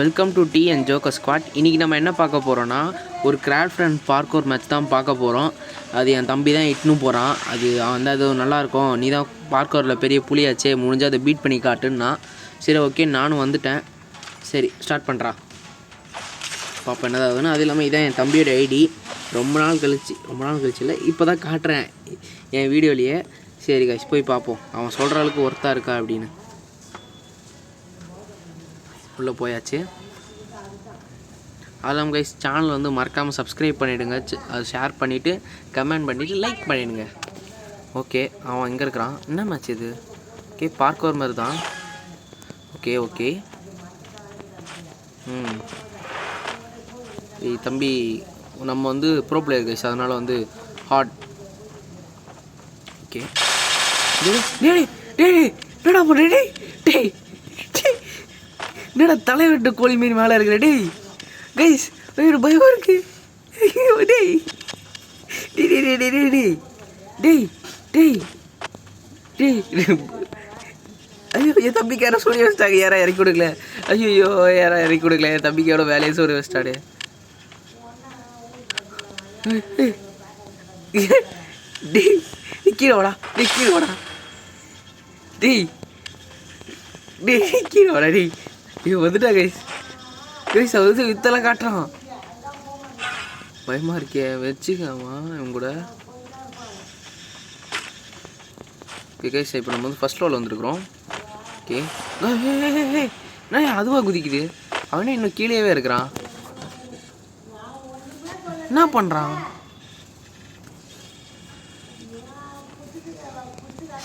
Welcome to T and joker squad. இன்றைக்கி நம்ம என்ன பார்க்க போகிறோன்னா ஒரு கிராஃப்ட் அண்ட் பார்க்கோர் மேட்ச் தான் பார்க்க போகிறோம். அது என் தம்பி தான் இட்டுன்னு போகிறான். அவன் வந்து அது நல்லாயிருக்கும், நீ தான் பார்க்கோரில் பெரிய புளியாச்சே, முடிஞ்சால் அதை பீட் பண்ணி காட்டுன்னா. சரி ஓகே, நானும் வந்துட்டேன். சரி ஸ்டார்ட் பண்ணுறான், பாப்பா என்னதாவதுன்னு. அது இல்லாமல் இதான் என் தம்பியோட ஐடி. ரொம்ப நாள் கழிச்சு இல்லை, இப்போ தான் காட்டுறேன் என் வீடியோலேயே. சரி கைஸ், போய் பார்ப்போம் அவன் சொல்கிற அளவுக்கு ஒர்த்தாக இருக்கா அப்படின்னு. உள்ளே போயாச்சு. அதெல்லாம் கைஸ், சேனல் வந்து மறக்காமல் சப்ஸ்கிரைப் பண்ணிவிடுங்க, அது ஷேர் பண்ணிவிட்டு கமெண்ட் பண்ணிவிட்டு லைக் பண்ணிவிடுங்க. ஓகே, அவன் எங்கே இருக்கிறான்? என்ன மேட்ச் இது? ஓகே, பார்க்கோர் மாதிரி தான். Okay okay. தம்பி நம்ம வந்து ப்ரோ பிளேயர் கைஸ், அதனால் வந்து ஹார்ட். ஓகே, என்னடா பண்ணுற? டேய் என்னடா தலை விட்டு கோழி மீன் மேலே இருக்கிற? டேய் கைஸ், பயமாக இருக்கு. டேய் டேய் டேய் டேய் ஐயோ, என் தம்பிக்கு யாரும் சொல்லி வச்சிட்டாங்க, யாரா இறக்கி கொடுக்கல. ஐயோ, யாரா இறக்கி கொடுக்கல, என் தம்பிக்கு எவ்வளோ வேலையை சொல்லி வச்சிட்டாடு. டேய் கீழே வாடா, கீழே வாடா. டேய் கீழே வாடா. டேய் இவன் வந்துட்டா கைஸ். அவன் வந்து வித்தெல்லாம் காட்டுறான், பயமாக இருக்கே. வச்சுக்காமா இவன் கூட. ஓகே கைஸ், இப்போ நம்ம வந்து ஃபர்ஸ்ட் லெவலில் வந்துருக்குறோம். ஓகே, நான் அதுவாக குதிக்குது. அவனே இன்னும் கீழேயே இருக்கிறான். என்ன பண்ணுறான்?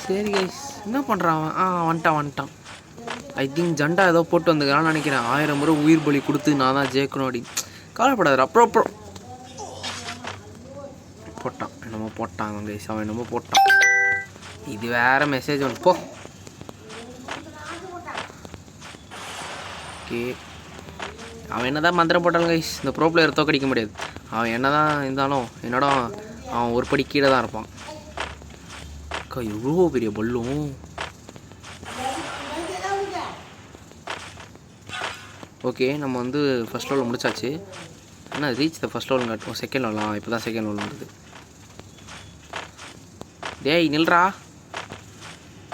சரி கைஸ், என்ன பண்ணுறான் அவன்? வந்துட்டான். ஐ திங்க் ஜண்டா ஏதோ போட்டு வந்துக்கிறான்னு நினைக்கிறேன். 1000 முறை உயிர் பலி கொடுத்து நான் தான் ஜெயிக்கணும் அப்படின்னு. கவலைப்படாது. அப்புறம் போட்டான், என்னமோ போட்டாங்க கைஸ், அவன் என்னமோ போட்டான். இது வேற மெசேஜ் ஒன்று போ. ஓகே, அவன் என்ன தான் மந்திரம் போட்டாலும் கைஸ், இந்த ப்ரோ பிளேயர் தோக்கடிக்க முடியாது. அவன் என்ன தான் இருந்தாலும் என்னோட அவன் ஒரு படி கீழே தான் இருப்பான். அக்கா எவ்வளோ பெரிய பல்லும். ஓகே, நம்ம வந்து ஃபஸ்ட் லெவலில் முடிச்சாச்சு. ஆனால் ரீச் த ஃபஸ்ட் லெவல் காட்டும். செகண்ட் லெவலாம் இப்போ தான் செகண்ட் லெவல் வருது. டேய் நில்றா.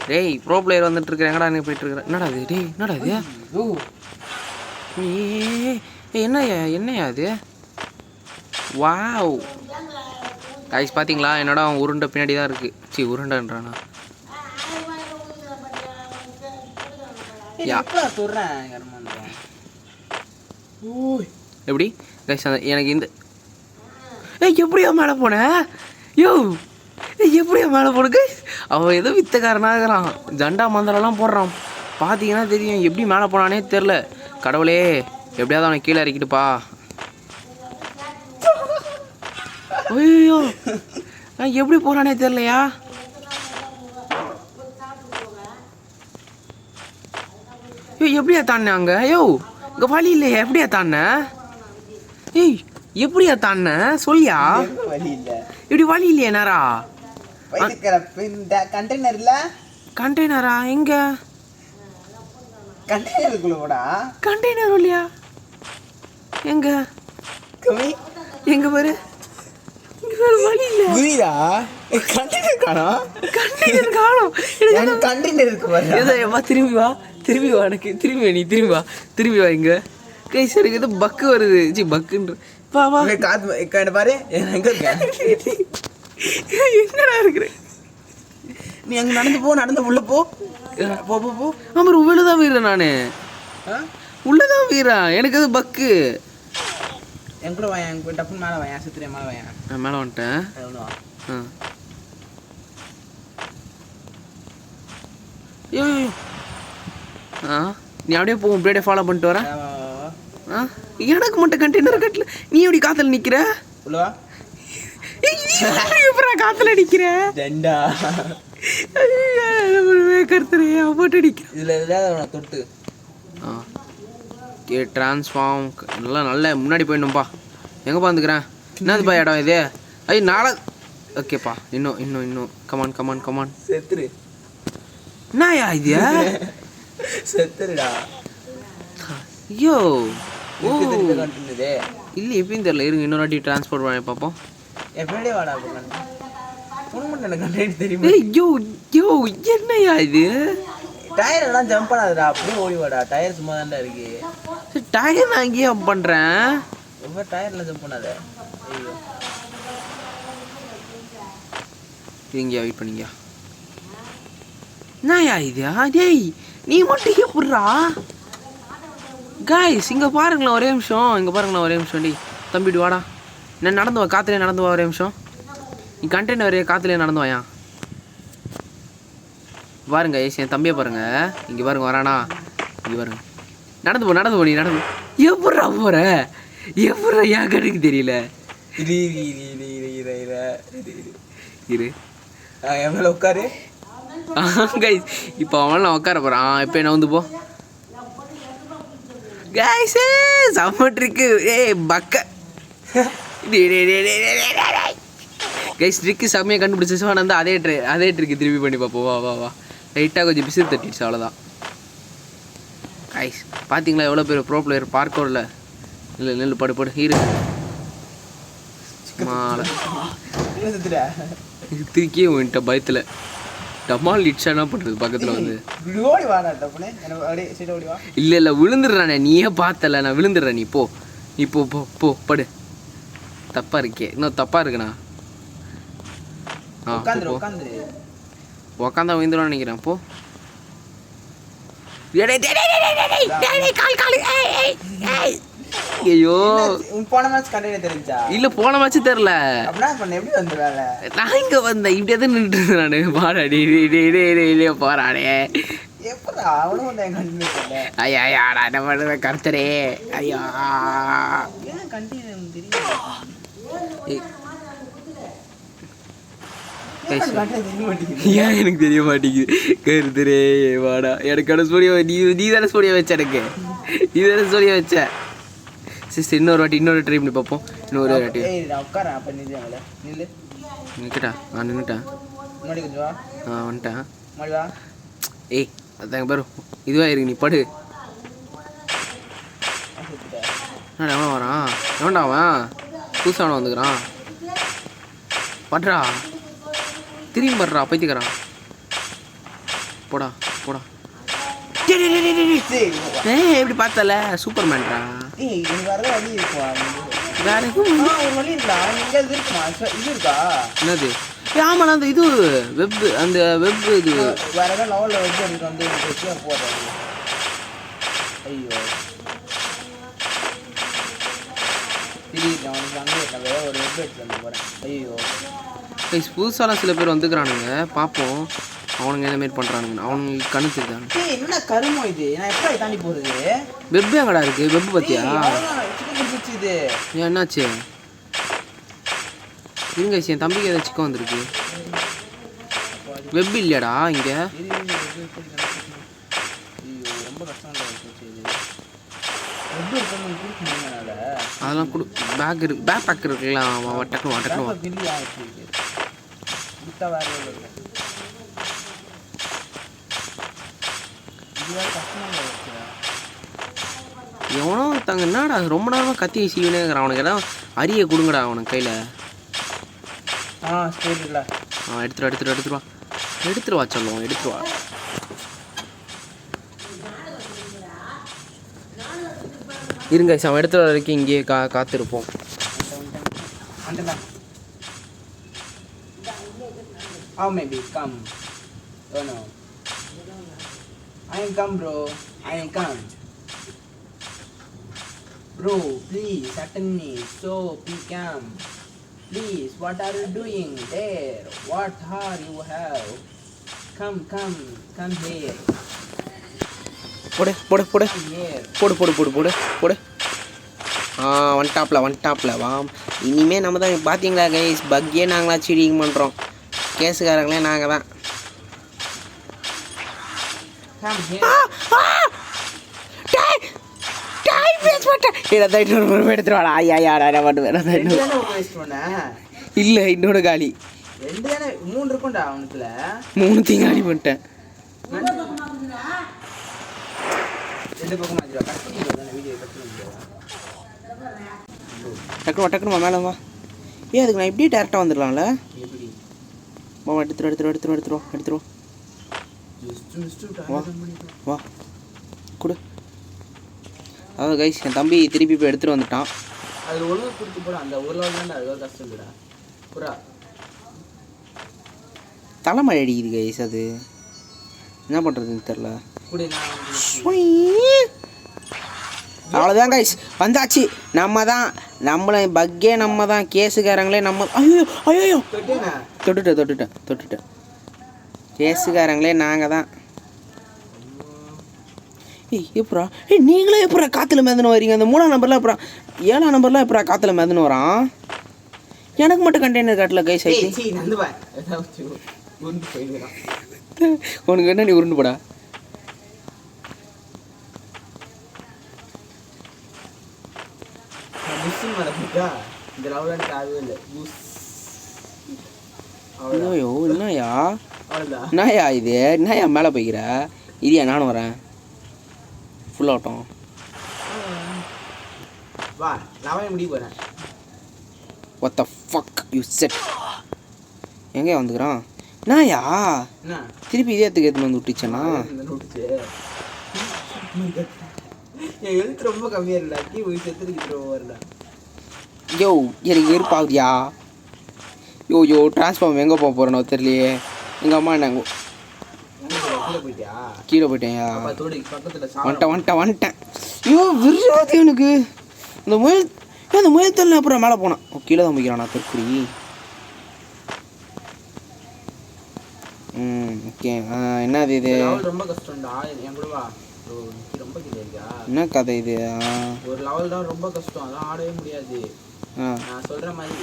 டேய் ப்ரோ பிளேயர் வந்துட்டுருக்குறேன், எங்கடா நீ போயிட்டுருக்குறேன்? என்னடா இது? டேய் என்னடா இது? என்னையா அது? வாவ் கைஸ், பார்த்தீங்களா? என்னோட அவன் உருண்டை பின்னாடி தான் இருக்குது. உருண்டைன்றானா? எப்படி கைஸ், எனக்கு இந்த எப்படியா மேலே போன? எப்படியா மேலே போன கைஸ்? அவன் ஏதோ வித்தக்காரனாக இருக்கிறான், ஜண்டா மந்திரம்லாம் போடுறான். பார்த்தீங்கன்னா தெரியும். எப்படி மேலே போனானே தெரில. கடவுளே, எப்படியாவது அவனை கீழே இறக்கிட்டுப்பா. ஐயோ, எப்படி போகிறானே தெரிலையா? எப்படியா தானே அங்கே? இங்கே வழி இல்லையா? எப்படியா தானே? எப்படியா தானே சொல்லியா? இப்படி வழி இல்லையா? நேரா கண்டெய்னரா? எங்க கண்டெய்னர் இல்லையா? எங்க பாரு, வழி இல்ல. திரும்பி வா, திரும்பி வா இங்க. கைஸ், எனக்கு ஏதோ பக்கு வருது. பக்குன்ற பாரு, என்னடா இருக்கிற நீ அங்க நடந்து உள்ள போ. ஆமாம், உள்ளதான் வீரன். நான் உள்ளதான் வீரன். எனக்கு அது பக்கு. என் கூட வாயா, டப்புன்னு மேலே வாயா, சித்திரையா மேலே வாயா. நான் மேலே வந்துட்டேன். நீ அப்படியே போ, அப்படியே ஃபாலோ பண்ணிட்டு வரேன். எனக்கு மட்டும் கண்டெய்னர் கட்டல. நீ எப்படி காத்துல நிக்கிற? காத்துல நிக்கிற போட்டு அடிக்கிற. இதுல தொட்டு டிரான்ஸ்ஃபார்ம் நல்ல முன்னாடி போயிடணும்பா. எங்கே பார்த்துக்கிறேன்? என்னதுப்பா இடம் இது? நாளை ஓகேப்பா. இன்னும் கமான் செத்துரு. என்னயா இது? செத்துருடா. ஐயோ ஓ திருப்பி கண்டினியூது இல்லை எப்படின்னு தெரியல இருங்க இன்னொரு வாட்டி ட்ரான்ஸ்போர்ட் பண்ணி பார்ப்போம். எப்படியே வாடா உனக்கு மட்டும் எனக்கு கண்டினியூ தெரியுமா? ஐயோ ஐயோ என்னையா இது டயர் எல்லாம் ஜம்ப் பண்ணாதுடா அப்படியே ஓடி வாடா டயர் சும்மா தான்டா இருக்கு. டயர் நான் இங்கேயே பண்ணுறேன். ரொம்ப டயர்ல ஜம்ப் பண்ணாத. ஐயோ இங்கேயா வெயிட் பண்ணிங்க. என்னயா இது டேய் நீ மட்டும் எப்பட்றா காய்ஸ் இங்கே பாருங்களேன் ஒரே நிமிஷம் இங்கே பாருங்களேன் ஒரே நிமிஷம் டேய் தம்பிட்டு வாடா நான் நடந்து வா காற்றுலேயே நடந்து வா ஒரே நிமிஷம் நீ கண்டெய்னர் வரைய காற்றுலேயே நடந்து வாயா பாருங்க ஏசி என் தம்பியை பாருங்க இங்கே பாருங்க வரானா இங்கே பாருங்க நடந்து போ நீ நடந்து எப்பட்றா போகிற எப்பட்றா ஏன் கணக்கு தெரியல இரு என் மேலே உட்காரு. கைஸ் இப்போ அவன் நான் உட்கார போகிறான் இப்போ என்ன வந்து போ கைஸ் சம்மட்ருக்கு பக்க கைஸ் ட்ரிக்கு செம்மையாக கண்டுபிடிச்சி வந்து அதே ட்ரிக்கு திருப்பி பண்ணி பார்ப்போம் வா வா வா லைட்டாக கொஞ்சம் பிசிறு தட்டிடுச்சு அவ்வளோதான். கைஸ் பார்த்தீங்களா எவ்வளோ பேர் ப்ரோ பிளேயர் பார்க்கோரில் இல்லை நெல் படு ஹீரோ மாலை திருக்கியே வந்துட்ட பயத்தில் டமால் இட்ஸா என்ன பண்ணுறது பக்கத்தில் வந்து இல்லை விழுந்துடுறானே நீயே பார்த்தல நான் விழுந்துடுறேன் நீ போ போ படு தப்பாக இருக்கே இன்னும் தப்பாக இருக்குண்ணா உக்காந்தா விழுந்துடும் நினைக்கிறேன் போ ஐயோ போன மேட்ச் கண்டினியூ தெரிஞ்சா இல்ல போன மேட்ச் தெரியல அப்படினா பண்ண எப்படி வந்து வேலை நான் இங்க வந்தேன் இப்படியே தான் நின்னுட்டு நானு பாடாடி டேய் போறானே எப்படா அவனும் வந்து கண்டினியூ பண்ணல ஐயா நான் என்ன பண்றது கர்த்தரே ஐயா ஏன் கண்டினியூ தெரியும் ஏன் எனக்கு தெரிய மாட்டேங்குது கருத்தரே வாடா எனக்கு சூரிய நீ தானே சூரிய வச்ச எனக்கு நீ தானே சூரிய வச்ச சிஸ்டர் இன்னொரு ட்ரை பண்ணி பார்ப்போம் இன்னொரு வாட்டி நிற்கட்டா நான் நின்றுட்டேன் வந்துட்டேன் ஏய் அதாங்க பேர் இதுவாக இருக்கு நீ படு என்னடா எவன் வரான் எவன்டா அவன் புதுசாக வந்துக்கிறான் படுறா திரும்பி படுறா பைத்திக்கிறான் போடா எப்படி பார்த்தல சூப்பர் மேன்டா வேற என்னது ஆமா அந்த இது வெப் அந்த வெப் இது வேற ஏதாவது லெவல்ல வெப் எனக்கு வந்து போடுறேன். ஐயோ திடீர்னு அவனுக்கு அங்கே ஒரு வெப் எடுத்து வந்து போகிறேன். ஐயோ புதுசாலாம் சில பேர் வந்துக்கிறானுங்க பார்ப்போம் அவனுங்க என்ன மாரி பண்ணுறானுங்க அவனுங்களுக்கு கணக்கு தான் என்ன கருமோ இது நான் எப்படி தாண்டி போகிறது வெப் எங்கடா இருக்கு வெப் பத்தியா இது ஏன் என்னாச்சு இருங்க என் தம்பிக்கு ஏதாவது சிக்கன் வந்திருக்கு வெப் இல்லையாடா இங்கே ரொம்ப கஷ்டம் அதெல்லாம் கொடு பேக் இருக்கு பேக் பேக் இருக்குல்ல டக்குனு எவனோ தாங்க என்னடா ரொம்ப நேரமாக கத்தி சீவனேங்கிறான் அவனுக்கு ஏதாவது அரிய கொடுங்கடா அவனுக்கு கையில் எடுத்துருவா சொல்லுவோம் எடுத்துருவா இருங்க அவன் எடுத்துகிட்டு வரைக்கும் இங்கேயே காத்திருப்போம். How maybe come? Oh no. I am come, bro. I am come. Bro, please attend me. So be come. Please, what are you doing there? What are you have? Come here. போடு வந்துட்டாப்ல வா இனிமேல் நம்ம தான் பார்த்தீங்களா guys பக்கியே நாங்களா seeding பண்ணுறோம் கேஸுக்காரங்களே நாங்கள் தான் எடுத்துருவாடா இல்லை இன்னொரு காலி 3 இருக்கும்டா அவனுக்குள்ள 3 காலி பண்ணிட்டேன். ரெண்டு பக்கம் வச்சிருவா கட் பண்ணிடுவா வீடியோ கட் பண்ணிடுவா டக்குனு மேலே வா. அதுக்கு நான் இப்படியே டேரெக்டாக வந்துடலாம்ல. எப்படி வா எடுத்துருவோம். வா கொடு. அதான் கைஸ் என் தம்பி திருப்பி இப்போ எடுத்துகிட்டு வந்துட்டான். அதில் ஒழுங்கு கொடுத்து போட அந்த ஒரு லெவல் தான்டா அதுக்காக கஷ்டம் இல்லைடா புறா தலைமழை அடிக்குது கைஸ். அது என்ன பண்ணுறதுன்னு தெரில. கூட அவ்வளோதான் கைஸ் வந்தாச்சு. நம்மளை பக்கே நம்ம தான் கேஸுக்காரங்களே நம்ம. ஐயோ தொட்டுட்டேன். கேஸுக்காரங்களே நாங்கள் தான். எப்படா நீங்களே எப்படா காற்றுல மிதந்து வரீங்க? அந்த 3ஆம் நம்பர்லாம் எப்படா 7ஆம் நம்பர்லாம் எப்படா காற்றுல மிதந்து வரான்? எனக்கு மட்டும் கண்டெய்னர் காட்டல கைஸ். உனக்கு என்ன நீ உருண்டு போடா. ஐயோ என்னயா இது? என்னயா மேலே போய்க்கிற? இதையா நானும் வரேன். ஃபுல் ஆகட்டும். வா நான் முடிவு போகிறேன். What the fuck you said? எங்கே வந்துக்கிறான்? நாயா திருப்பி இதே எடுத்துன்னு வந்து விட்டுச்சேண்ணா. என் எழுத்து ரொம்ப கம்மியாக இருந்தாக்கி ஒரு செத்துருக்கு வரல. யோ எனக்கு வெறுப்பாகுதியா? யோ டிரான்ஸ்ஃபார்ம் எங்கே போக போகிறேனோ தெரியலையே. எங்கள் அம்மா என்ன கீழே போயிட்டேன்யா. வந்துட்டேன். ஐயோ விருது எனக்கு அந்த முயல் தள்ள அப்புறம் மேலே போனான். கீழே தான் போய்க்கிறான் திருக்குறி. ஓகே என்னது இது? ரொம்ப கஷ்டம்டா என் கூட வா. ரொம்ப கிளியா என்ன கதை இது? ஒரு லெவல் தான் ரொம்ப கஷ்டம். அதான் ஆடவே முடியாது. நான் சொல்கிற மாதிரி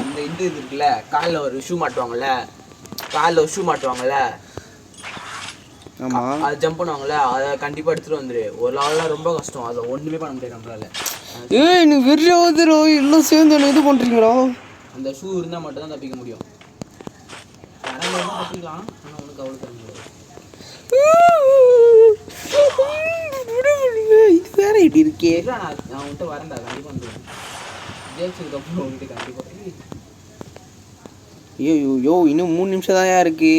இந்த இது இருக்குல்ல காலில் ஒரு ஷூ மாட்டுவாங்கல்ல ஆமாம் அது ஜம்ப் பண்ணுவாங்கல்ல அதை கண்டிப்பாக எடுத்துகிட்டு வந்துடு. ஒரு லெவல்லாம் ரொம்ப கஷ்டம். அதை ஒன்றுமே பண்ண முடியாது நம்மளால. எனக்கு வெறியாவதுரோ எல்லாம் சேர்ந்து இது பண்ணுறீங்களோ? அந்த ஷூ இருந்தால் மட்டும்தான் தப்பிக்க முடியும். தப்பிக்கலாம் ஆனால் உனக்கு அவ்வளோ தர முடியாது. இது வேற இப்படி இருக்கே. நான் உன்கிட்ட வரேன்டா கண்டிப்பாக வந்துடுவேன். ஜெயிச்சதுக்கப்புறம் உங்ககிட்ட கண்டிப்பாக. ஐயோ இன்னும் 3 நிமிஷம் தான் இருக்கு.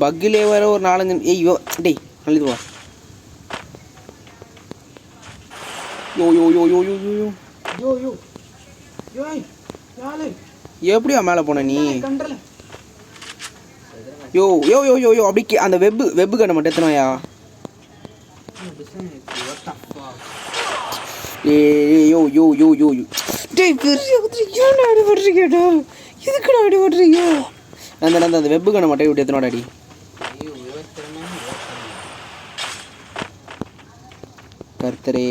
பக்கிலே வர ஒரு 4-5 நிமிஷம். ஐயோ டேய் நல்லது வா. எப்படியா மேலே போன நீ? யோ அப்படி அந்த வெப்பு கண்ணை மட்டும் எத்தனாயா? யோ டேய் பெரிய அடி படுறீங்கடா. எதுக்குடா அடி படுறீங்க? அந்த வெப்பு கண்ணை மட்டும் விட்டு எத்தனோட அடி? கர்த்தரே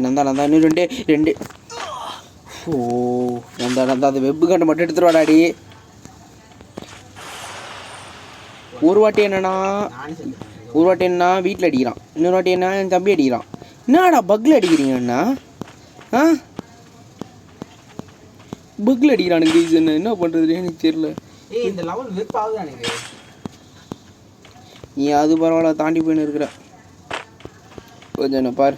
நந்தா இன்னும் ரெண்டு. ஓ நந்தா அந்த வெப்பு கண்ணை மட்டும் எடுத்துருவாடாடி. ஒரு வாட்டி என்னன்னா வீட்டில் அடிக்கிறான். இன்னொரு வாட்டி என்ன என் தம்பி அடிக்கிறான். என்னடா பக்கில் அடிக்கிறீங்க அண்ணா? பக்கில் அடிக்கிறானுங்க கைஸ். என்ன பண்ணுறது எனக்கு தெரியல. இந்த லெவல் வெறுப்பாகுது எனக்கு. நீ அது பரவாயில்ல தாண்டி போயின்னு இருக்கிற. கொஞ்சம் என்ன பாரு.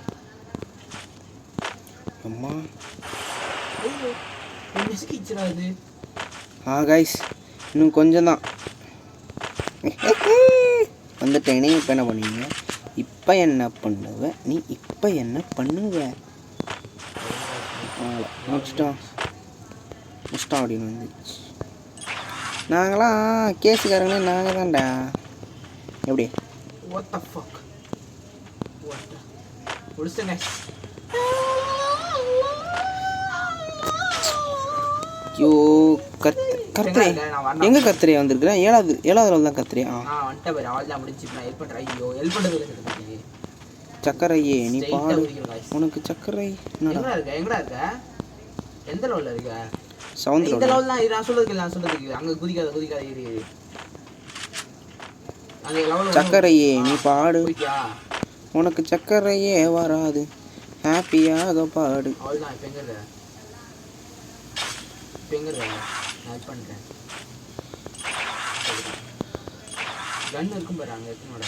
அம்மா கைஸ் இன்னும் கொஞ்சம் தான் வந்துட்டேனே. இப்போ என்ன பண்ணுவீங்க? இப்போ என்ன பண்ணுவ நீ? இப்போ என்ன பண்ணுவ? முடிச்சிட்டோம் அப்படின்னு வந்துச்சு. நாங்களாம் கேஸுக்காரங்களே நாங்கள் தான்டா. எப்படி? What the fuck? முடிச்சேங்க. ஐயோ கர்த்தரே எங்கே கர்த்தரே வந்திருக்கிறேன்? 7வது லெவல் தான் கர்த்தரே. வந்துட்ட பேர் அவள் தான் முடிச்சு. நான் ஹெல்ப் பண்ணுறேன். ஐயோ ஹெல்ப் பண்ணுறது சக்கரையே நீ பாடு. உனக்கு சக்கரை எங்கடா இருக்க? எந்த லெவலில் இருக்க? 7th இந்த லெவல் தான். நான் சொல்றதுக்கு அங்கே குதிக்காத இரு. சக்கரையே நீ பாடு. உனக்கு சக்கரையே வராது. ஹாப்பியாக பாடு. அவ்வளோதான். இப்போ எங்க நான் பண்ணுறேன். கன் இருக்கும் பாரு அங்கே எத்தனோட.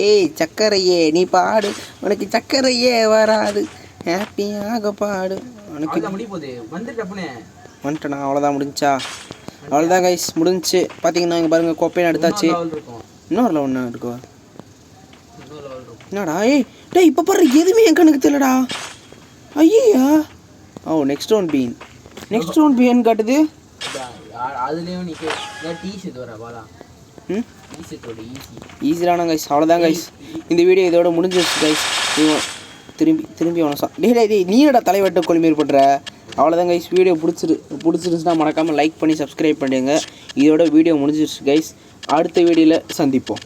ஏய் சக்கரையே நீ பாடு, உனக்கு சக்கரையே வராது, ஹாப்பியாக பாடு உனக்கு. அவ்வளோதான் முடிய போகுது. வந்துட்டு அப்படியே வந்துட்டேண்ணா, அவ்வளோதான் முடிஞ்சா? அவ்வளோதான் கைஸ், முடிஞ்சு. பார்த்தீங்கன்னா இங்கே பாருங்கள் கோப்பையும் எடுத்தாச்சு. லெவல் இருக்கும். இன்னொரு லெவல் ஒன்று இருக்கோ? இன்னொரு லெவல் இருக்கும். என்னடா ஏய் டேய் இப்போ பாரு எதுவுமே என் கணக்கு தெரியலடா. ஐயா ஓ next one bean, next one bean காட்டுது. அதுலேயும் நீ டீஷர்ட் வர பாலா. ம் டீஷர்ட்டோட ஈஸி ஈஸிலான கைஸ். அவ்வளோதான் கைஸ், இந்த வீடியோ இதோட முடிஞ்சிருச்சு கைஸ். திரும்பி அவனை டேய் நீ என்னடா தலைவட்ட கொள்மையர் பண்ணுற? அவ்வளோதான் கைஸ், வீடியோ பிடிச்சிருச்சுன்னா மறக்காமல் லைக் பண்ணி சப்ஸ்கிரைப் பண்ணுங்க. இதோட வீடியோ முடிஞ்சிருச்சு கைஸ். அடுத்த வீடியோவில் சந்திப்போம்.